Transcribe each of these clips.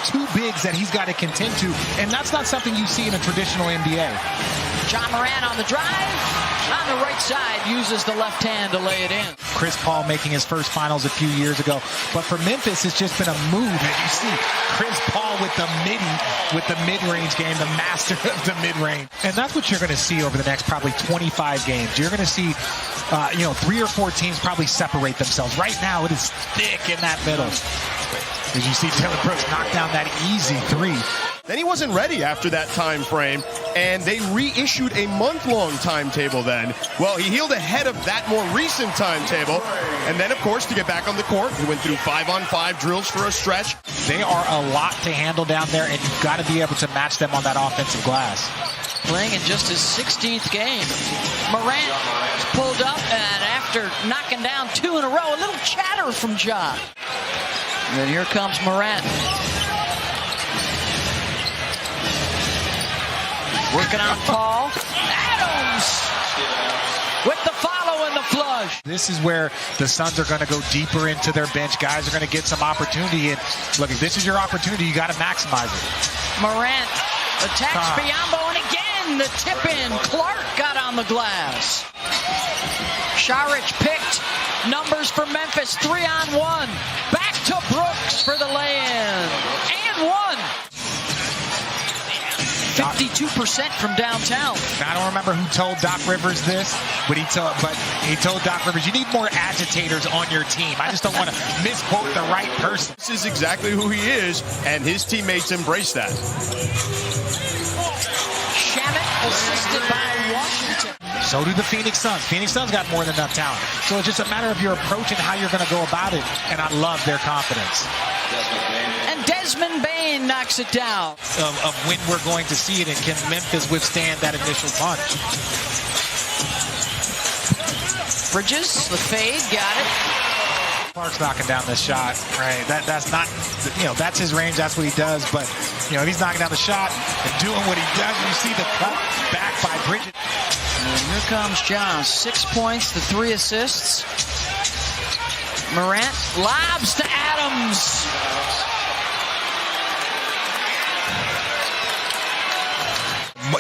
two bigs that he's got to contend to, and that's not something you see in a traditional NBA. John Morant on the drive, on the right side, uses the left hand to lay it in. Chris Paul making his first finals a few years ago. But for Memphis, it's just been a move. As you see, Chris Paul with the mid-range game, the master of the mid-range. And that's what you're going to see over the next probably 25 games. You're going to see, 3 or 4 teams probably separate themselves. Right now, it is thick in that middle. As you see Taylor Brooks knock down that easy 3. Then he wasn't ready after that time frame, and they reissued a month-long timetable then. Well, he healed ahead of that more recent timetable. And then, of course, to get back on the court, he went through 5-on-5 drills for a stretch. They are a lot to handle down there, and you've got to be able to match them on that offensive glass. Playing in just his 16th game. Morant is pulled up, and after knocking down 2 in a row, a little chatter from Ja. And then here comes Morant. Working on Paul. Adams with the follow and the flush. This is where the Suns are going to go deeper into their bench. Guys are going to get some opportunity. And look, if this is your opportunity, you got to maximize it. Morant attacks Biyombo, and again the tip in. Clark got on the glass. Saric picked numbers for Memphis. 3-on-1. Back to Brooks for the lay-in. And 1. 52% from downtown. I don't remember who told Doc Rivers this, but he told Doc Rivers, you need more agitators on your team. I just don't want to misquote the right person. This is exactly who he is, and his teammates embrace that. Shamet assisted by Washington. So do the Phoenix Suns. Phoenix Suns got more than enough talent. So it's just a matter of your approach and how you're going to go about it, and I love their confidence. And Desmond Bain knocks it down. Of when we're going to see it, and can Memphis withstand that initial punch? Bridges, the fade, got it. Clark's knocking down the shot, right? That's not, that's his range. That's what he does. But, if he's knocking down the shot and doing what he does, you see the cut back by Bridges. And here comes John. 6 points, the 3 assists. Morant lobs to Adams.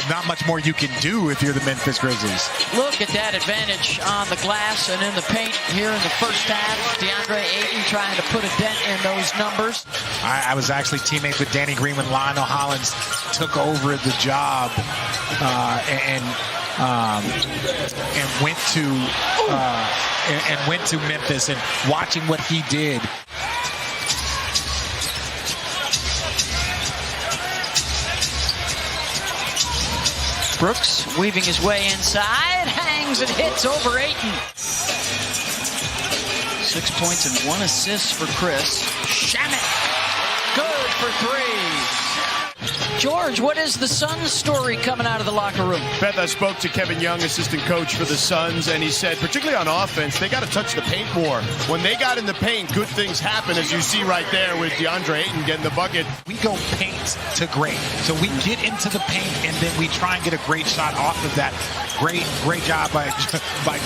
Not much more you can do if you're the Memphis Grizzlies. Look at that advantage on the glass and in the paint here in the first half. DeAndre Ayton trying to put a dent in those numbers. I was actually teammates with Danny Green when Lionel Hollins took over the job and went to Memphis, and watching what he did. Brooks weaving his way inside, hangs and hits over Ayton. 6 points and 1 assist for Chris. Shamet, good for 3. George, what is the Suns story coming out of the locker room? Beth, I spoke to Kevin Young, assistant coach for the Suns, and he said, particularly on offense, they got to touch the paint more. When they got in the paint, good things happen, as you see right there with DeAndre Ayton getting the bucket. We go paint to great. So we get into the paint, and then we try and get a great shot off of that. Great job by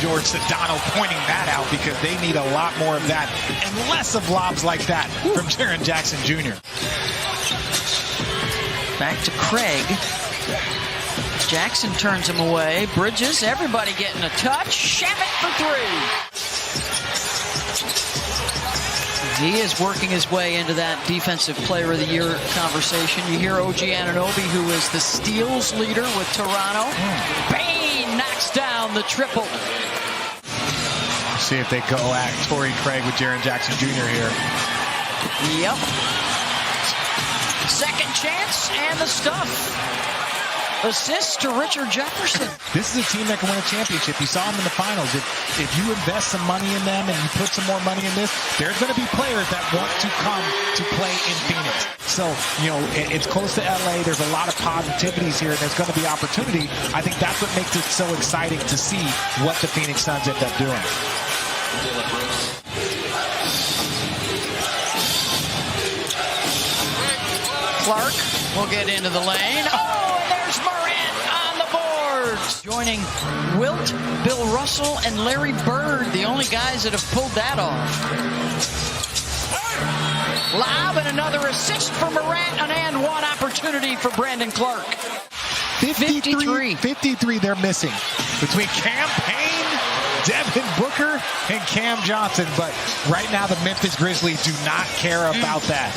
George Sedano pointing that out, because they need a lot more of that and less of lobs like that from Jaren Jackson Jr. Back to Craig. Jackson turns him away. Bridges, everybody getting a touch. Shamet for 3. He is working his way into that Defensive Player of the Year conversation. You hear OG Anunoby, who is the steals leader with Toronto. Bain knocks down the triple. See if they go at Torrey Craig with Jaren Jackson Jr. here. Yep. Second chance and the stuff. Assist to Richard Jefferson. This is a team that can win a championship. You saw them in the finals. If you invest some money in them and you put some more money in this, there's going to be players that want to come to play in Phoenix. So, it's close to LA. There's a lot of positivities here, and there's going to be opportunity. I think that's what makes it so exciting to see what the Phoenix Suns end up doing. Clark will get into the lane. Oh, there's Morant on the boards. Joining Wilt, Bill Russell, and Larry Bird, the only guys that have pulled that off. Lob and another assist for Morant, an and one opportunity for Brandon Clark. 53 they're missing between Cam Payne, Devin Booker, and Cam Johnson. But right now, the Memphis Grizzlies do not care about that.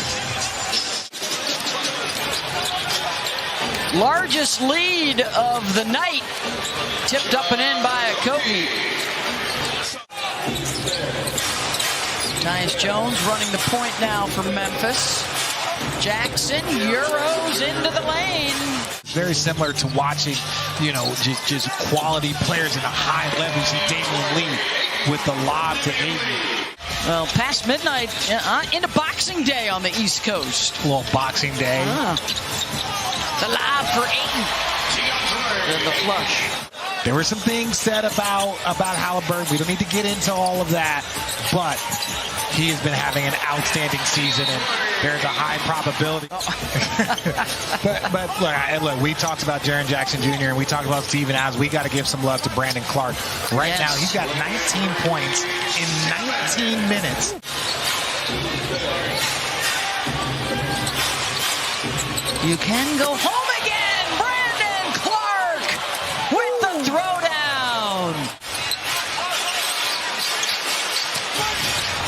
Largest lead of the night, tipped up and in by Kobe. Tyus Jones running the point now for Memphis. Jackson Euros into the lane. Very similar to watching, just quality players in the high level. See Damian Lee with the lob to Aiden. Well, past midnight into Boxing Day on the East Coast. A little Boxing Day. The lob for Aiden. And the flush. There were some things said about Halliburton. We don't need to get into all of that, but he has been having an outstanding season, and there's a high probability. but look, we talked about Jaren Jackson Jr. and we talked about Steven Adams. We got to give some love to Brandon Clark. Right now, he's got 19 points in 19 minutes. You can go home again. Brandon Clark with the throwdown.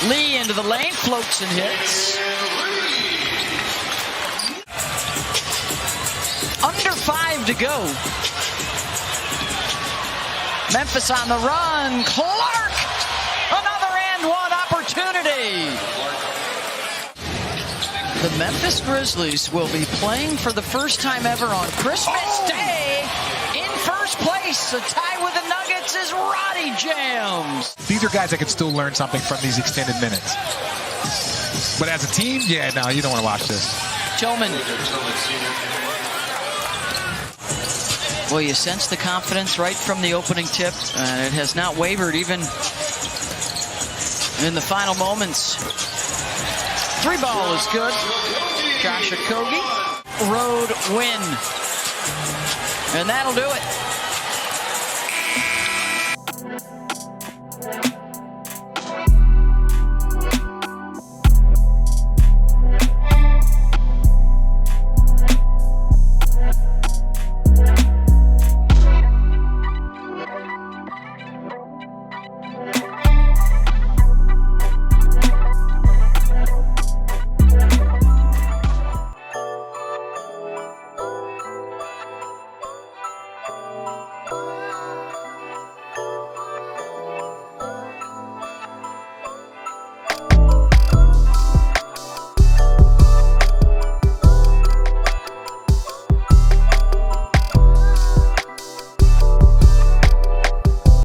Lee into the lane, floats and hits. Under 5 to go. Memphis on the run. Clark, another and one opportunity. The Memphis Grizzlies will be playing for the first time ever on Christmas Day. In first place, a tie with the Nuggets is Roddy James. These are guys that can still learn something from these extended minutes. But as a team, you don't want to watch this. Tillman. Well, you sense the confidence right from the opening tip. It has not wavered even in the final moments. 3 ball is good. Josh Okogie, road win. And that'll do it.